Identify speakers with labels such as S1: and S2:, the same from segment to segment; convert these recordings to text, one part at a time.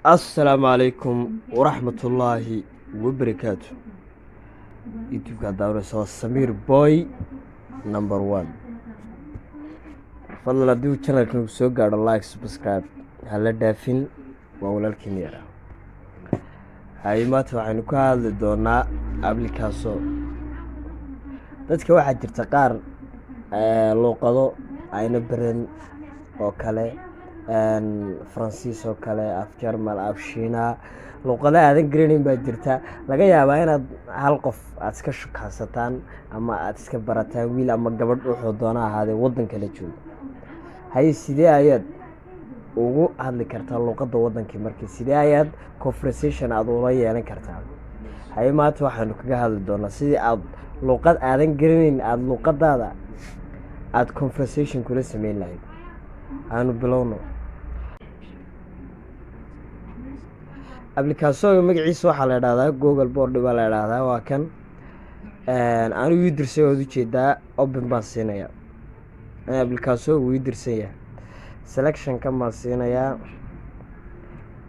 S1: السلام عليكم ورحمة الله وبركاته. يوتيوب كداور سو سمير بوي نمبر 1. فضل ديو channel كنو سو غادو لايك سبسكرايب هلا دافين وولالكين يرا هاي maanta waxaynu ka hadli doonaa application dadka waxa jirta qaar luqado ayna baran oo kale Faransiis oo kale af Jarmal af Shiina luqada aadan garaneyn baa jirta laga yaabaa inaad hal qof aad iska shukaasataan ama aad iska barataan wiil ama gabadh wuxuu doona ahaade wadan kale joogo hay sidee ayaad ugu hadli kartaa luqada wadankii markii sidee ayaad conversation aad ula yeelan kartaa hay maanta waxaanu kaga hadli doonaa sidii aad luqad aadan garaneyn aad luqadaada aad conversation kula sameyn lahayd aanu bilowno application magaciisa waxa la yiraahdaa Google Board baa la yiraahdaa waa kan aanu uu dirsay oo u jeedaa open baan siinaya application uu dirsay selection ka ma siinaya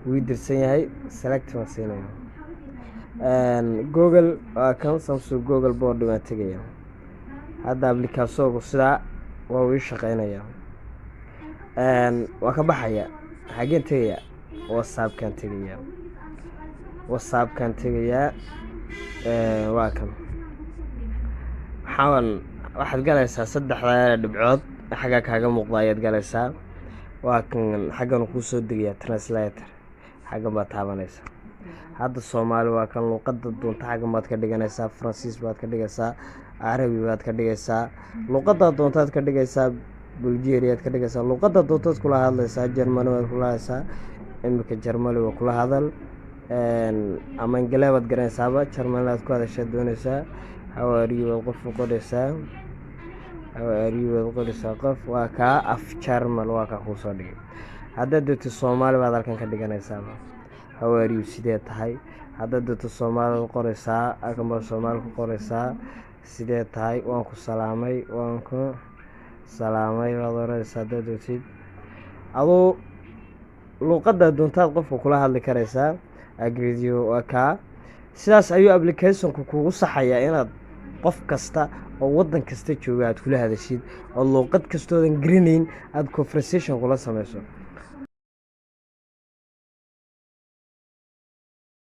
S1: uu dirsan yahay select ma siinaya Google kan Samsung Google Board baa tagaya hadda application sida waa uu shaqeynaya waa ka baxaya xageen tagaya WhatsApp kan tagaya waa kan waxaad galaysaa saddexda dhibcood xaga kaaga muuqda ayaad galaysaa waa kan xagan ku soo degaya translator xaga ma taabanaysa hadda Soomaali waa kan luqada doonta xaga maad ka dhiganaysaa Faransiis baad ka dhigaysaa Arabi baad ka dhigaysaa luqada doontaad ka dhigaysaa Bulgaria ka dhigaysaa luqada doontaad kula hadlaysaa Germany waad kula hadlaysaa imika Germany waa kula hadal ama Ingiriis baad garanaysaa Germany aad ku hadashaa doonaysaa how are you qof qodaysaa qof waa ka af German waa ka ku soo dhigay hadda dadka Soomaali baad halkan ka dhiganaysaa how are you sidee tahay hadda dadka Soomaali qoraysaa akama Soomaali ku qoraysaa sidee tahay waan ku salaamay waad dadoosid adoo luqada doontaad qofka kula hadli karaysaa agreeyo waa ka sidaas ayuu application-ku kugu saxayaa inaad qof kasta oo wadan kasta jooga aad kula hadashid oo luqad kastoodan garaneyn aad conversation kula sameyso